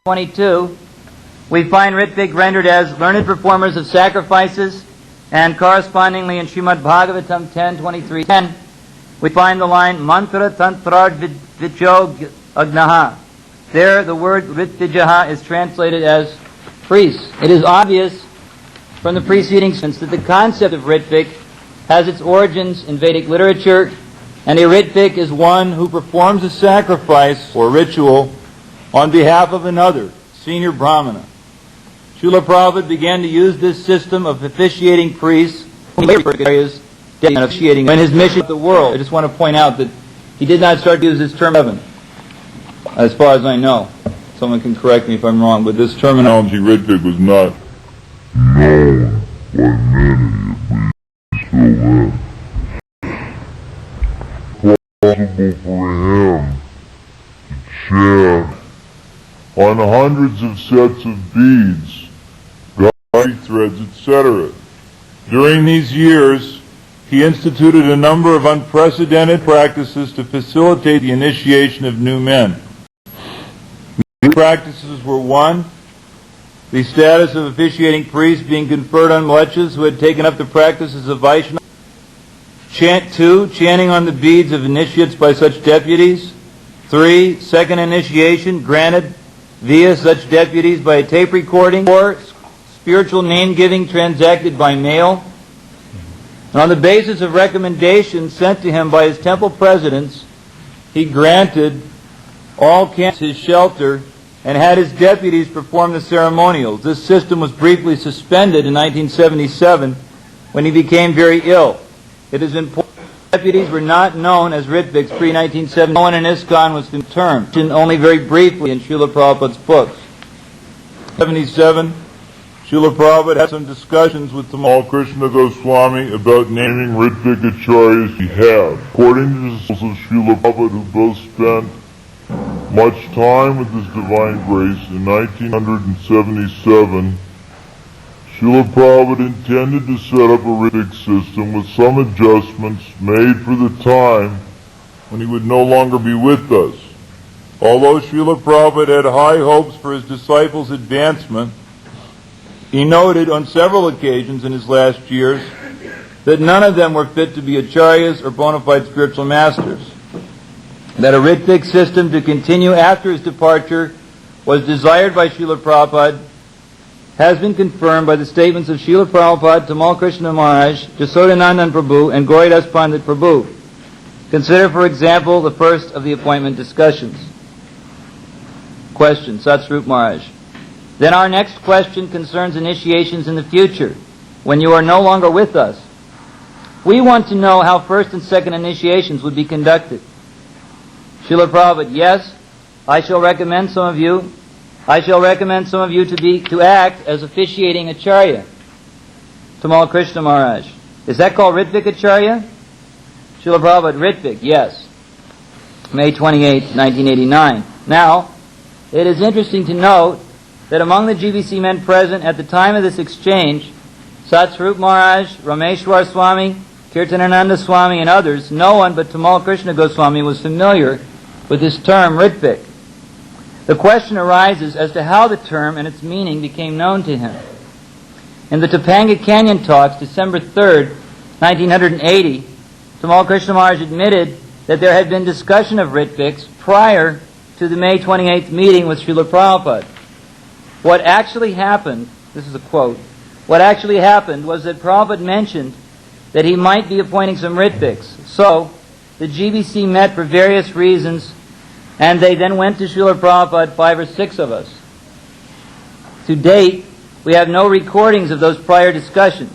22, we find ritvik rendered as learned performers of sacrifices, and correspondingly in Srimad Bhagavatam 10:23-10, we find the line mantra tantra vichog agnaha. There the word ritvijaha is translated as priests. It is obvious from the preceding sentence that the concept of ritvik has its origins in Vedic literature, and a ritvik is one who performs a sacrifice or ritual on behalf of another, senior brahmana. Srila Prabhupada began to use this system of officiating priests when his mission to the world. I just want to point out that he did not start to use this term heaven, as far as I know. Someone can correct me if I'm wrong, but this terminology ritvik was not known by many, at least possible for him to chant on hundreds of sets of beads, guide threads, etc. During these years, he instituted a number of unprecedented practices to facilitate the initiation of new men. These practices were: 1, the status of officiating priests being conferred on mlechas who had taken up the practices of Vaishnava. 2, chanting on the beads of initiates by such deputies. 3, second initiation granted via such deputies by a tape recording. 4, spiritual name-giving transacted by mail. And on the basis of recommendations sent to him by his temple presidents, he granted all camps his shelter and had his deputies perform the ceremonials. This system was briefly suspended in 1977 when he became very ill. It is important that deputies were not known as ritviks pre-1970. No one in ISKCON was termed, only very briefly in Srila Prabhupada's books. 1977, Srila Prabhupada had some discussions with Tamal Krishna Goswami about naming ritvik acharyas he had. According to the disciples of Srila Prabhupada, who both spent much time with His Divine Grace, in 1977, Srila Prabhupada intended to set up a ritvik system with some adjustments made for the time when he would no longer be with us. Although Srila Prabhupada had high hopes for his disciples' advancement, he noted on several occasions in his last years that none of them were fit to be acharyas or bona fide spiritual masters. That a ritvik system to continue after his departure was desired by Srila Prabhupada has been confirmed by the statements of Srila Prabhupada, Tamal Krishna Maharaj, Jasodanandan Prabhu, and Gauridas Pandit Prabhu. Consider, for example, the first of the appointment discussions. Question, Satsvarup Maharaj. Then our next question concerns initiations in the future, when you are no longer with us. We want to know how first and second initiations would be conducted. Srila Prabhupada, yes, I shall recommend some of you to act as officiating acharya. Tamal Krishna Maharaj. Is that called ritvik acharya? Srila Prabhupada, ritvik, yes. May 28, 1989. Now, it is interesting to note that among the GBC men present at the time of this exchange, Satsvarup Maharaj, Rameshwar Swami, Kirtanananda Swami, and others, no one but Tamal Krishna Goswami was familiar with this term ritvik. The question arises as to how the term and its meaning became known to him. In the Topanga Canyon talks, December 3rd, 1980, Tamal Krishna Maharaj admitted that there had been discussion of ritviks prior to the May 28th meeting with Srila Prabhupada. What actually happened, this is a quote, what actually happened was that Prabhupada mentioned that he might be appointing some ritviks. So, the GBC met for various reasons, and they then went to Srila Prabhupada, 5 or 6 of us. To date, we have no recordings of those prior discussions.